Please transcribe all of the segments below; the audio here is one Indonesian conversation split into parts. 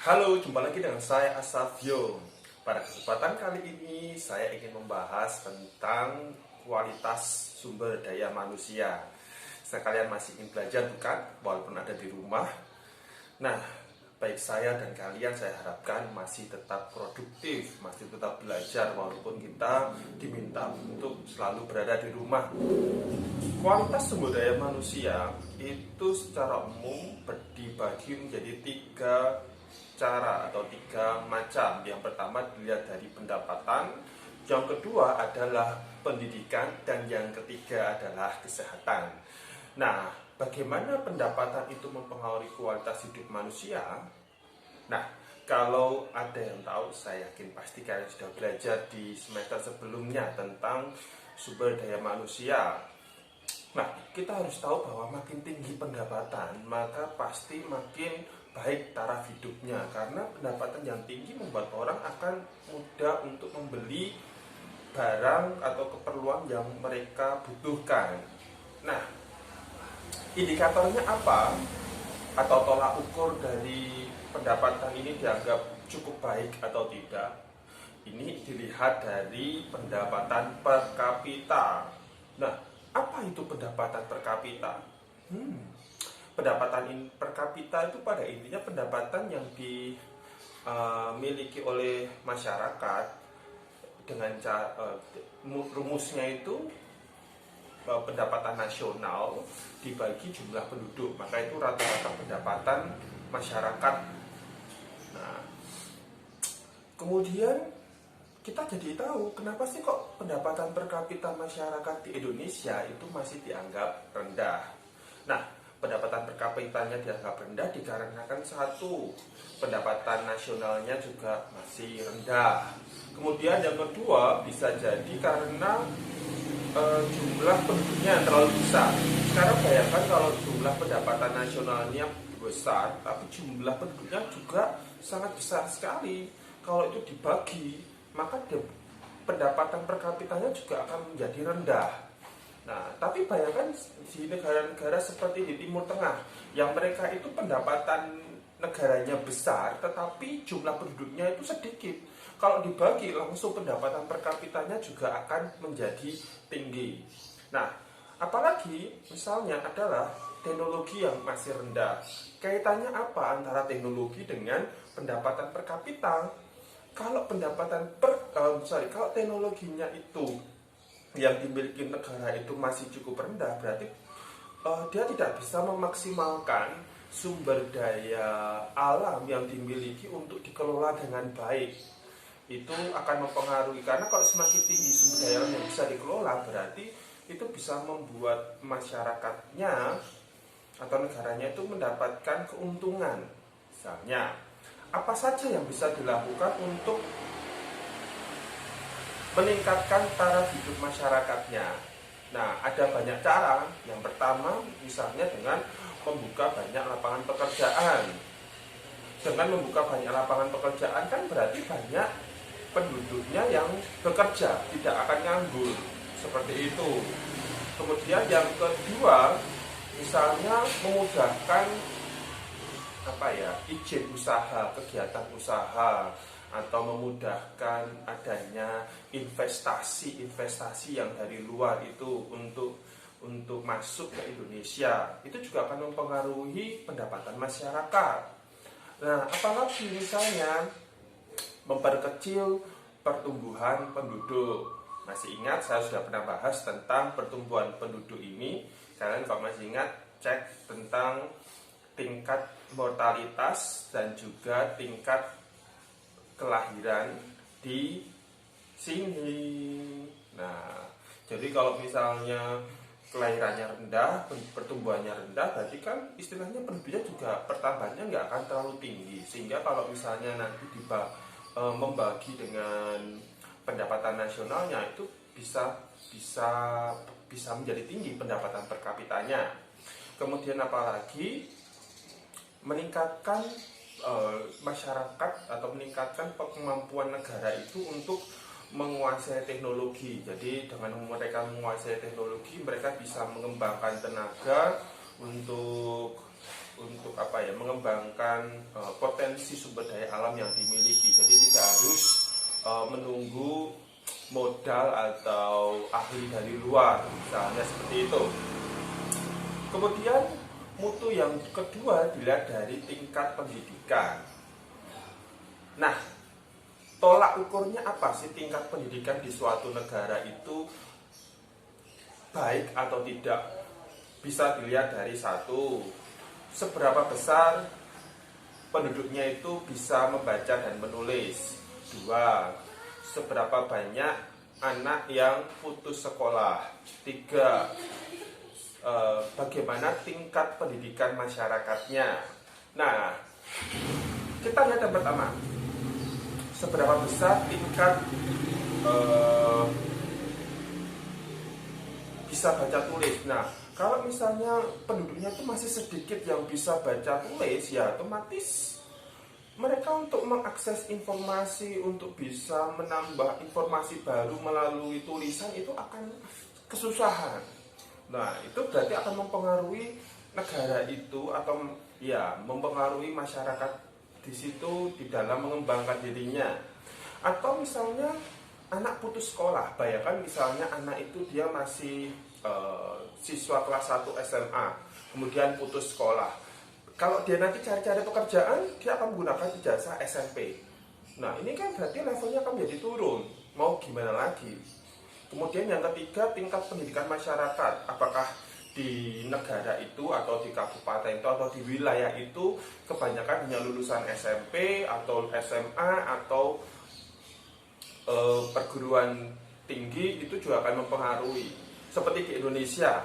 Halo, jumpa lagi dengan saya Asafio. Pada kesempatan kali ini saya ingin membahas tentang kualitas sumber daya manusia. Sekalian masih ingin belajar bukan? Walaupun ada di rumah. Nah, baik saya dan kalian saya harapkan masih tetap produktif, masih tetap belajar walaupun kita diminta untuk selalu berada di rumah. Kualitas sumber daya manusia itu secara umum dibagi menjadi tiga cara atau tiga macam. Yang pertama dilihat dari pendapatan, yang kedua adalah pendidikan, dan yang ketiga adalah kesehatan. Nah, bagaimana pendapatan itu mempengaruhi kualitas hidup manusia? Nah, kalau ada yang tahu, saya yakin pasti kalian sudah belajar di semester sebelumnya tentang sumber daya manusia. Nah, kita harus tahu bahwa makin tinggi pendapatan, maka pasti makin baik taraf hidupnya. Karena pendapatan yang tinggi membuat orang akan mudah untuk membeli barang atau keperluan yang mereka butuhkan. Nah, indikatornya apa? Atau tolak ukur dari pendapatan ini dianggap cukup baik atau tidak? Ini dilihat dari pendapatan per kapita. Nah, apa itu pendapatan per kapita? Pendapatan per kapita itu pada intinya pendapatan yang dimiliki oleh masyarakat dengan rumusnya itu pendapatan nasional dibagi jumlah penduduk, maka itu rata-rata pendapatan masyarakat. Nah, kemudian kita jadi tahu kenapa sih kok pendapatan per kapita masyarakat di Indonesia itu masih dianggap rendah. Nah, pendapatan per kapitanya dianggap rendah dikarenakan satu, pendapatan nasionalnya juga masih rendah. Kemudian yang kedua bisa jadi karena jumlah penduduknya terlalu besar. Sekarang bayangkan kalau jumlah pendapatan nasionalnya besar, tapi jumlah penduduknya juga sangat besar sekali. Kalau itu dibagi, maka pendapatan per kapitanya juga akan menjadi rendah. Nah, tapi bayangkan di negara-negara seperti di Timur Tengah, yang mereka itu pendapatan negaranya besar, tetapi jumlah penduduknya itu sedikit. Kalau dibagi langsung pendapatan per kapitanya juga akan menjadi tinggi. Nah, apalagi misalnya adalah teknologi yang masih rendah. Kaitannya apa antara teknologi dengan pendapatan per kapita? Kalau kalau teknologinya itu yang dimiliki negara itu masih cukup rendah, berarti dia tidak bisa memaksimalkan sumber daya alam yang dimiliki untuk dikelola dengan baik. Itu akan mempengaruhi, karena kalau semakin tinggi sumber daya alam yang bisa dikelola, berarti itu bisa membuat masyarakatnya atau negaranya itu mendapatkan keuntungan. Misalnya, apa saja yang bisa dilakukan untuk meningkatkan taraf hidup masyarakatnya? Nah, ada banyak cara. Yang pertama, misalnya dengan membuka banyak lapangan pekerjaan. Dengan membuka banyak lapangan pekerjaan kan berarti banyak penduduknya yang bekerja, tidak akan nganggur. Seperti itu. Kemudian yang kedua, misalnya memudahkan izin usaha, kegiatan usaha, atau memudahkan adanya investasi yang dari luar itu untuk masuk ke Indonesia. Itu juga akan mempengaruhi pendapatan masyarakat. Nah, apalagi misalnya memperkecil pertumbuhan penduduk. Masih ingat saya sudah pernah bahas tentang pertumbuhan penduduk ini. Kalian kalau masih ingat, cek tentang tingkat mortalitas dan juga tingkat kelahiran di sini. Nah, jadi kalau misalnya kelahirannya rendah, pertumbuhannya rendah, berarti kan istilahnya penduduknya juga pertambahannya nggak akan terlalu tinggi. Sehingga kalau misalnya nanti membagi dengan pendapatan nasionalnya itu bisa menjadi tinggi pendapatan per kapitanya. Kemudian apalagi meningkatkan masyarakat atau meningkatkan kemampuan negara itu untuk menguasai teknologi. Jadi dengan mereka menguasai teknologi, mereka bisa mengembangkan tenaga untuk untuk mengembangkan potensi sumber daya alam yang dimiliki. Jadi tidak harus menunggu modal atau ahli dari luar, misalnya seperti itu. Kemudian mutu yang kedua dilihat dari tingkat pendidikan. Nah, tolak ukurnya apa sih tingkat pendidikan di suatu negara itu baik atau tidak? Bisa dilihat dari satu, seberapa besar penduduknya itu bisa membaca dan menulis. Dua, seberapa banyak anak yang putus sekolah. Tiga, bagaimana tingkat pendidikan masyarakatnya. Nah, kita lihat yang pertama, seberapa besar tingkat bisa baca tulis. Nah, kalau misalnya penduduknya itu masih sedikit yang bisa baca tulis, ya otomatis mereka untuk mengakses informasi, untuk bisa menambah informasi baru melalui tulisan itu akan kesusahan. Nah, itu berarti akan mempengaruhi negara itu atau ya mempengaruhi masyarakat di situ di dalam mengembangkan dirinya. Atau misalnya anak putus sekolah, bayangkan misalnya anak itu dia masih siswa kelas 1 SMA, kemudian putus sekolah. Kalau dia nanti cari-cari pekerjaan, dia akan menggunakan ijazah SMP. Nah, ini kan berarti levelnya akan menjadi turun. Mau gimana lagi? Kemudian yang ketiga, tingkat pendidikan masyarakat. Apakah di negara itu atau di kabupaten itu atau di wilayah itu kebanyakan hanya lulusan SMP atau SMA atau perguruan tinggi, itu juga akan mempengaruhi. Seperti di Indonesia,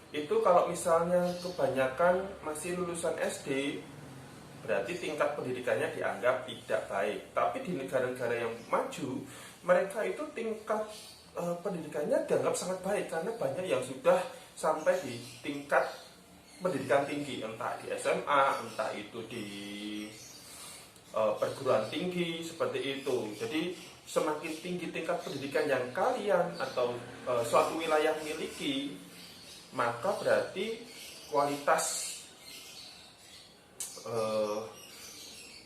itu kalau misalnya kebanyakan masih lulusan SD, berarti tingkat pendidikannya dianggap tidak baik. Tapi di negara-negara yang maju, mereka itu tingkat pendidikannya dianggap sangat baik karena banyak yang sudah sampai di tingkat pendidikan tinggi, entah di SMA, entah itu di perguruan tinggi, seperti itu. Jadi semakin tinggi tingkat pendidikan yang kalian atau suatu wilayah miliki, maka berarti kualitas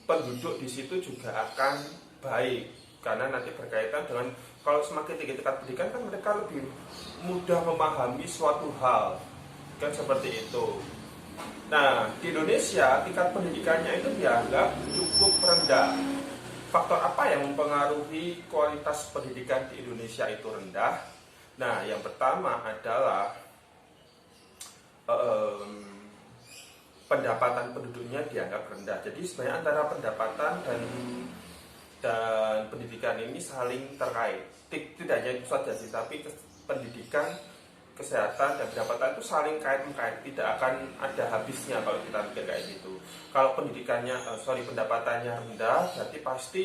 penduduk di situ juga akan baik, karena nanti berkaitan dengan kalau semakin tinggi tingkat pendidikan kan mereka lebih mudah memahami suatu hal, kan seperti itu. Nah, di Indonesia tingkat pendidikannya itu dianggap cukup rendah. Faktor apa yang mempengaruhi kualitas pendidikan di Indonesia itu rendah? Nah, yang pertama adalah pendapatan penduduknya dianggap rendah. Jadi sebenarnya antara pendapatan dan pendidikan ini saling terkait. Tidak hanya itu saja sih, tapi pendidikan, kesehatan, dan pendapatan itu saling kait-mengkait. Tidak akan ada habisnya kalau kita pikir kayak gitu. Kalau pendapatannya rendah, berarti pasti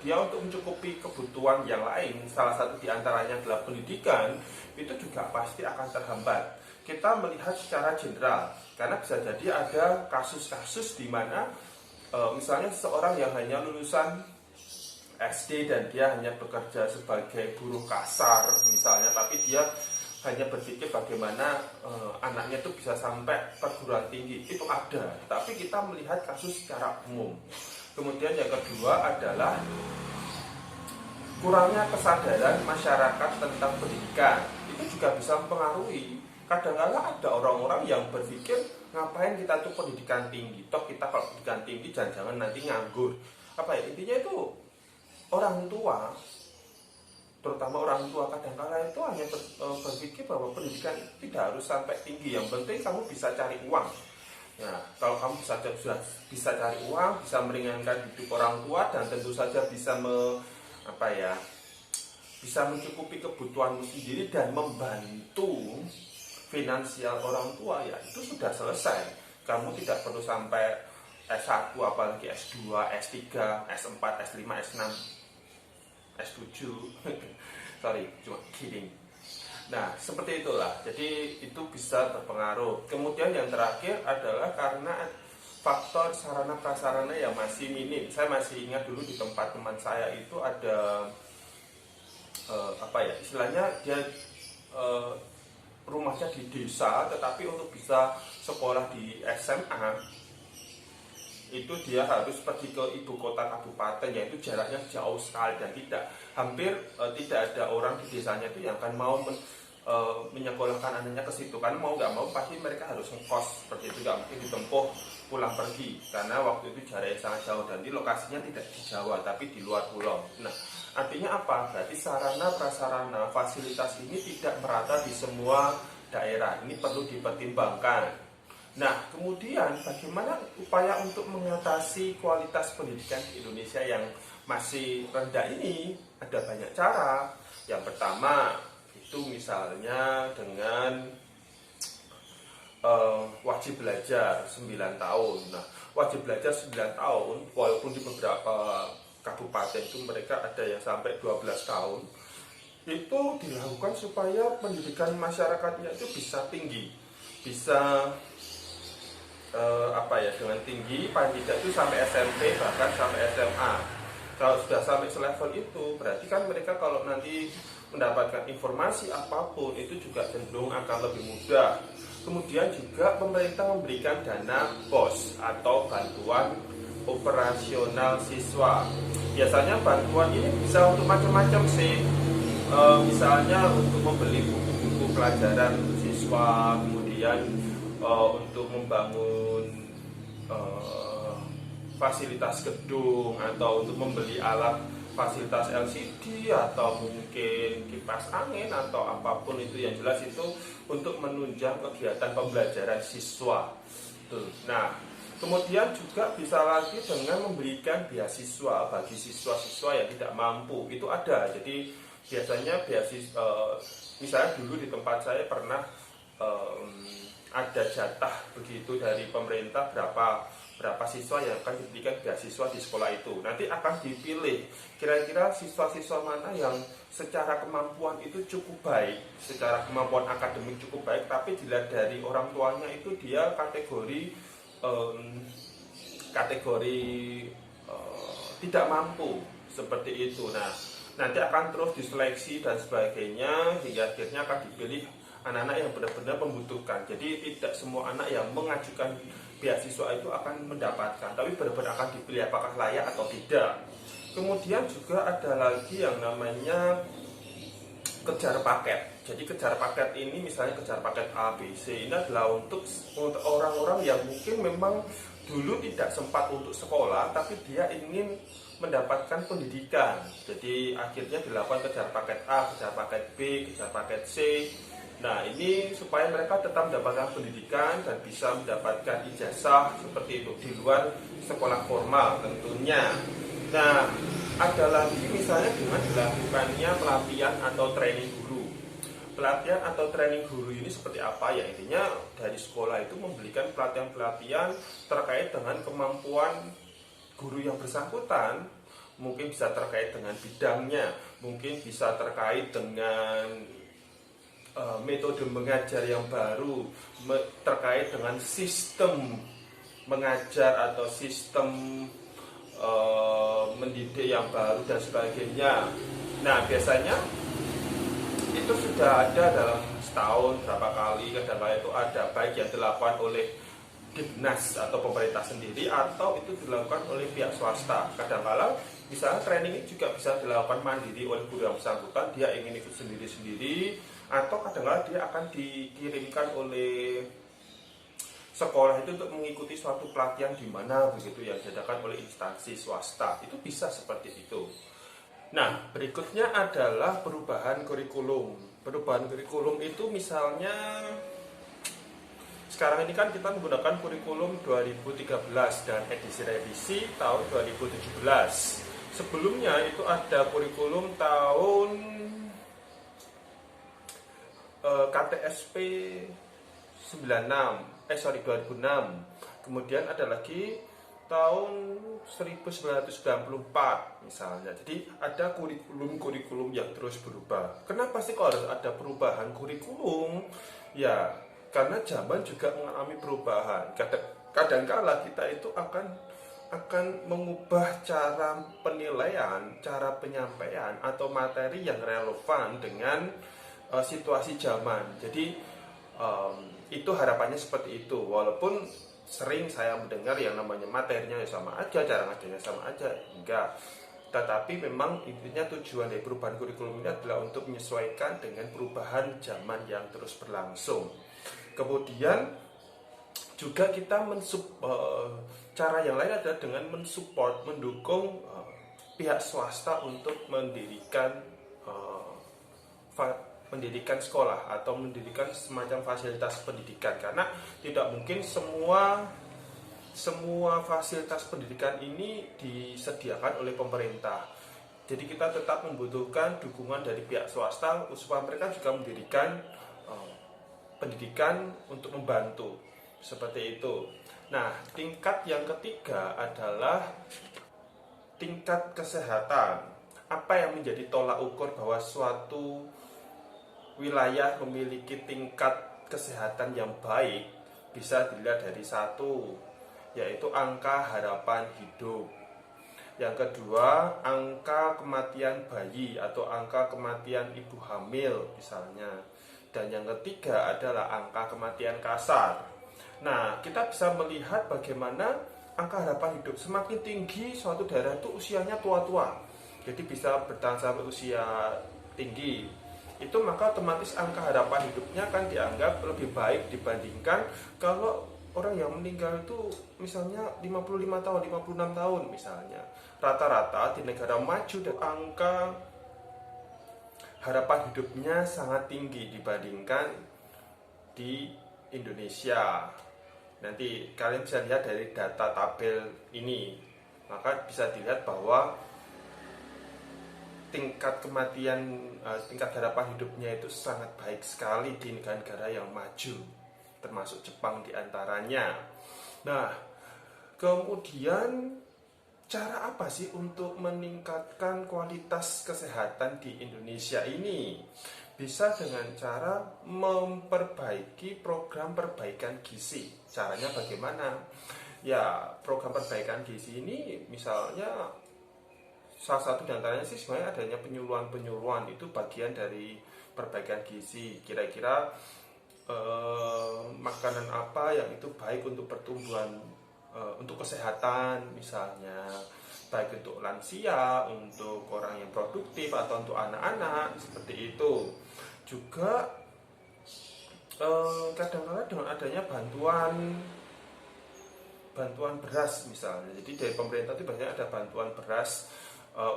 dia untuk mencukupi kebutuhan yang lain, salah satu diantaranya adalah pendidikan, itu juga pasti akan terhambat. Kita melihat secara general, karena bisa jadi ada kasus-kasus di mana misalnya seseorang yang hanya lulusan SD dan dia hanya bekerja sebagai buruh kasar misalnya, tapi dia hanya berpikir bagaimana anaknya itu bisa sampai perguruan tinggi, itu ada. Tapi kita melihat kasus secara umum. Kemudian yang kedua adalah kurangnya kesadaran masyarakat tentang pendidikan. Itu juga bisa mempengaruhi. Kadang-kadang ada orang-orang yang berpikir ngapain kita tuh pendidikan tinggi, toh kita kalau pendidikan tinggi jangan-jangan nanti nganggur. Intinya itu orang tua, terutama orang tua kadang-kadang itu hanya berpikir bahwa pendidikan tidak harus sampai tinggi, yang penting kamu bisa cari uang. Nah, kalau kamu sudah bisa cari uang, bisa meringankan hidup orang tua, dan tentu saja bisa bisa mencukupi kebutuhanmu sendiri dan membantu finansial orang tua, ya itu sudah selesai. Kamu tidak perlu sampai S1, apalagi S2, S3, S4, S5, S6, S7. Sorry, cuma kidding. Nah, seperti itulah. Jadi itu bisa berpengaruh. Kemudian yang terakhir adalah karena faktor sarana prasarana yang masih minim. Saya masih ingat dulu di tempat teman saya itu ada istilahnya dia rumahnya di desa, tetapi untuk bisa sekolah di SMA itu dia harus pergi ke ibu kota kabupaten, yaitu jaraknya jauh sekali dan hampir tidak ada orang di desanya itu yang akan mau menyekolahkan anaknya ke situ, karena mau nggak mau pasti mereka harus ngekos seperti itu, nggak mungkin ditempuh pulang pergi karena waktu itu jaraknya sangat jauh dan di lokasinya tidak di Jawa tapi di luar pulau. Nah, artinya apa? Berarti sarana prasarana fasilitas ini tidak merata di semua daerah. Ini perlu dipertimbangkan. Nah, kemudian bagaimana upaya untuk mengatasi kualitas pendidikan di Indonesia yang masih rendah ini? Ada banyak cara. Yang pertama, itu misalnya dengan wajib belajar 9 tahun. Nah, wajib belajar 9 tahun, walaupun di beberapa kabupaten itu mereka ada yang sampai 12 tahun, itu dilakukan supaya pendidikan masyarakatnya itu bisa tinggi, bisa dengan tinggi, paling tidak itu sampai SMP, bahkan sampai SMA. Kalau sudah sampai selevel itu, berarti kan mereka kalau nanti mendapatkan informasi apapun itu juga cenderung akan lebih mudah. Kemudian juga pemerintah memberikan dana BOS atau bantuan operasional siswa. Biasanya bantuan ini bisa untuk macam-macam sih. Misalnya untuk membeli buku-buku pelajaran siswa, kemudian untuk membangun fasilitas gedung, atau untuk membeli alat fasilitas LCD, atau mungkin kipas angin, atau apapun itu, yang jelas itu untuk menunjang kegiatan pembelajaran siswa. Nah, kemudian juga bisa lagi dengan memberikan beasiswa bagi siswa-siswa yang tidak mampu. Itu ada. Jadi biasanya beasiswa, misalnya dulu di tempat saya pernah ada jatah begitu dari pemerintah berapa siswa yang akan diberikan beasiswa di sekolah itu. Nanti akan dipilih kira-kira siswa-siswa mana yang secara kemampuan itu cukup baik, secara kemampuan akademik cukup baik, tapi dilihat dari orang tuanya itu dia kategori tidak mampu seperti itu. Nah, nanti akan terus diseleksi dan sebagainya hingga akhirnya akan dipilih anak-anak yang benar-benar membutuhkan. Jadi tidak semua anak yang mengajukan beasiswa itu akan mendapatkan, tapi benar-benar akan dipilih apakah layak atau tidak. Kemudian juga ada lagi yang namanya kejar paket. Jadi kejar paket ini misalnya kejar paket A, B, C, ini adalah untuk orang-orang yang mungkin memang dulu tidak sempat untuk sekolah, tapi dia ingin mendapatkan pendidikan. Jadi akhirnya dilakukan kejar paket A, kejar paket B, kejar paket C. Nah, ini supaya mereka tetap mendapatkan pendidikan dan bisa mendapatkan ijazah seperti itu di luar sekolah formal tentunya. Nah, ada lagi misalnya dengan dilakukannya pelatihan atau training guru. Pelatihan atau training guru ini seperti apa ya? Intinya dari sekolah itu memberikan pelatihan-pelatihan terkait dengan kemampuan guru yang bersangkutan. Mungkin bisa terkait dengan bidangnya, mungkin bisa terkait dengan metode mengajar yang baru, terkait dengan sistem mengajar atau sistem mendidik yang baru dan sebagainya. Nah, biasanya itu sudah ada dalam setahun berapa kali, kadang-kadang itu ada baik yang dilakukan oleh Dignas atau pemerintah sendiri, atau itu dilakukan oleh pihak swasta. Kadang-kadang misalnya training ini juga bisa dilakukan mandiri oleh guru yang bersangkutan, dia ingin ikut sendiri-sendiri, atau kadang-kadang dia akan dikirimkan oleh sekolah itu untuk mengikuti suatu pelatihan di mana begitu yang diadakan oleh instansi swasta. Itu bisa seperti itu. Nah, berikutnya adalah perubahan kurikulum. Perubahan kurikulum itu misalnya sekarang ini kan kita menggunakan kurikulum 2013 dan edisi revisi tahun 2017. Sebelumnya itu ada kurikulum tahun KTSP 2006. Kemudian ada lagi tahun 1994 misalnya. Jadi ada kurikulum yang terus berubah. Kenapa sih kok harus ada perubahan kurikulum? Ya, karena zaman juga mengalami perubahan. Kadang-kala kita itu akan mengubah cara penilaian, cara penyampaian atau materi yang relevan dengan situasi zaman. Jadi Itu harapannya seperti itu, walaupun sering saya mendengar yang namanya materinya sama aja, cara ngajarnya sama aja, enggak. Tetapi memang intinya tujuan dari perubahan kurikulum ini adalah untuk menyesuaikan dengan perubahan zaman yang terus berlangsung. Kemudian juga kita cara yang lain adalah dengan mensupport, mendukung pihak swasta untuk mendirikan sekolah atau mendirikan semacam fasilitas pendidikan, karena tidak mungkin semua fasilitas pendidikan ini disediakan oleh pemerintah. Jadi kita tetap membutuhkan dukungan dari pihak swasta supaya mereka juga mendirikan pendidikan untuk membantu seperti itu. Nah, tingkat yang ketiga adalah tingkat kesehatan. Apa yang menjadi tolak ukur bahwa suatu wilayah memiliki tingkat kesehatan yang baik bisa dilihat dari satu, yaitu angka harapan hidup. Yang kedua, angka kematian bayi atau angka kematian ibu hamil misalnya. Dan yang ketiga adalah angka kematian kasar. Nah, kita bisa melihat bagaimana angka harapan hidup semakin tinggi suatu daerah itu usianya tua-tua. Jadi bisa bertahan sampai usia tinggi. Itu maka otomatis angka harapan hidupnya akan dianggap lebih baik dibandingkan kalau orang yang meninggal itu misalnya 55 tahun, 56 tahun misalnya. Rata-rata di negara maju angka harapan hidupnya sangat tinggi dibandingkan di Indonesia. Nanti kalian bisa lihat dari data tabel ini, maka bisa dilihat bahwa tingkat kematian, tingkat harapan hidupnya itu sangat baik sekali di negara-negara yang maju, termasuk Jepang diantaranya. Nah, kemudian cara apa sih untuk meningkatkan kualitas kesehatan di Indonesia ini? Bisa dengan cara memperbaiki program perbaikan gizi. Caranya bagaimana? Ya, program perbaikan gizi ini misalnya salah satu diantaranya sih sebenarnya adanya penyuluhan itu bagian dari perbaikan gizi. Kira-kira makanan apa yang itu baik untuk pertumbuhan, untuk kesehatan misalnya, baik untuk lansia, untuk orang yang produktif atau untuk anak-anak seperti itu. Juga kadang-kadang dengan adanya bantuan beras misalnya. Jadi dari pemerintah itu banyak ada bantuan beras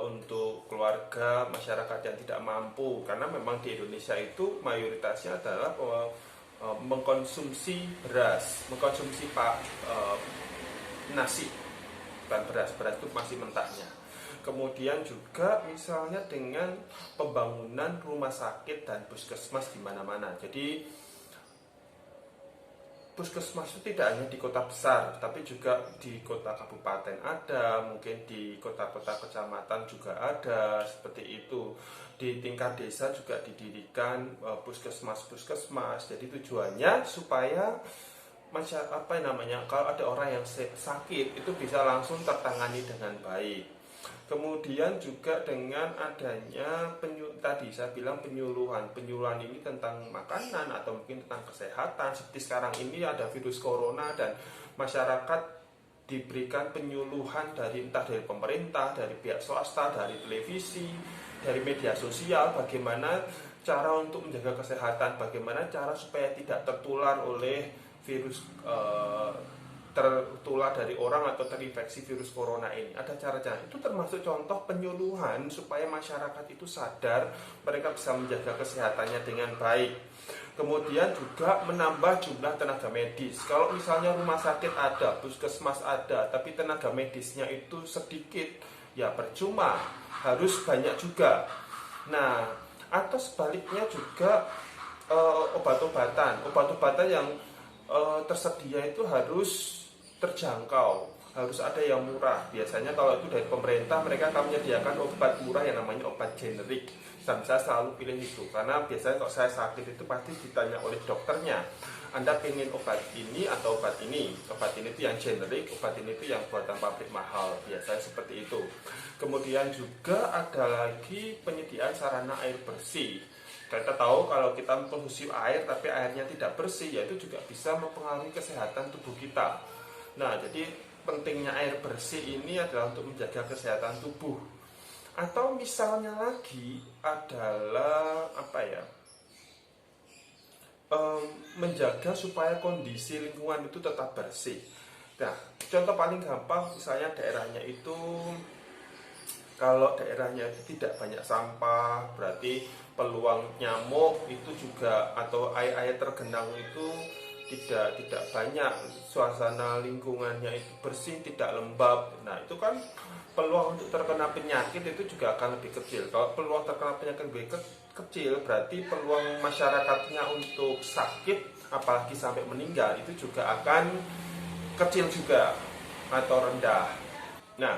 untuk keluarga masyarakat yang tidak mampu, karena memang di Indonesia itu mayoritasnya adalah mengkonsumsi beras, mengkonsumsi nasi, bukan beras itu masih mentahnya. Kemudian juga misalnya dengan pembangunan rumah sakit dan puskesmas di mana-mana. Jadi puskesmas itu tidak hanya di kota besar, tapi juga di kota kabupaten ada, mungkin di kota-kota kecamatan juga ada, seperti itu. Di tingkat desa juga didirikan puskesmas. Jadi tujuannya supaya kalau ada orang yang sakit itu bisa langsung tertangani dengan baik. Kemudian juga dengan adanya tadi saya bilang penyuluhan ini tentang makanan atau mungkin tentang kesehatan. Seperti sekarang ini ada virus corona dan masyarakat diberikan penyuluhan entah dari pemerintah, dari pihak swasta, dari televisi, dari media sosial, bagaimana cara untuk menjaga kesehatan, bagaimana cara supaya tidak tertular oleh virus, tertular dari orang atau terinfeksi virus corona ini. Ada cara-cara, itu termasuk contoh penyuluhan supaya masyarakat itu sadar, mereka bisa menjaga kesehatannya dengan baik. Kemudian juga menambah jumlah tenaga medis. Kalau misalnya rumah sakit ada, puskesmas ada, tapi tenaga medisnya itu sedikit, ya percuma, harus banyak juga. Nah, atau sebaliknya juga obat-obatan yang tersedia itu harus terjangkau, harus ada yang murah. Biasanya kalau itu dari pemerintah, mereka akan menyediakan obat murah yang namanya obat generik. Dan saya selalu pilih itu, karena biasanya kalau saya sakit itu pasti ditanya oleh dokternya, Anda pengen obat ini atau obat ini. Obat ini itu yang generik, obat ini itu yang buatan pabrik mahal. Biasanya seperti itu. Kemudian juga ada lagi penyediaan sarana air bersih. Kita tahu kalau kita mengkonsumsi air tapi airnya tidak bersih, ya itu juga bisa mempengaruhi kesehatan tubuh kita. Nah, jadi pentingnya air bersih ini adalah untuk menjaga kesehatan tubuh. Atau misalnya lagi adalah apa ya? Menjaga supaya kondisi lingkungan itu tetap bersih. Nah, contoh paling gampang misalnya daerahnya itu, kalau daerahnya itu tidak banyak sampah, berarti peluang nyamuk itu juga, atau air-air tergenang itu tidak banyak, suasana lingkungannya itu bersih, tidak lembab. Nah, itu kan peluang untuk terkena penyakit itu juga akan lebih kecil. Kalau peluang terkena penyakit lebih kecil, berarti peluang masyarakatnya untuk sakit, apalagi sampai meninggal, itu juga akan kecil juga atau rendah. Nah,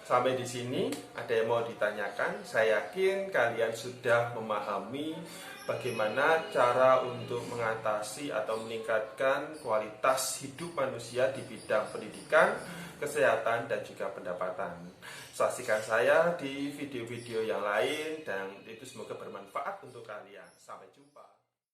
sampai di sini ada yang mau ditanyakan? Saya yakin kalian sudah memahami bagaimana cara untuk mengatasi atau meningkatkan kualitas hidup manusia di bidang pendidikan, kesehatan, dan juga pendapatan. Saksikan saya di video-video yang lain dan itu semoga bermanfaat untuk kalian. Sampai jumpa.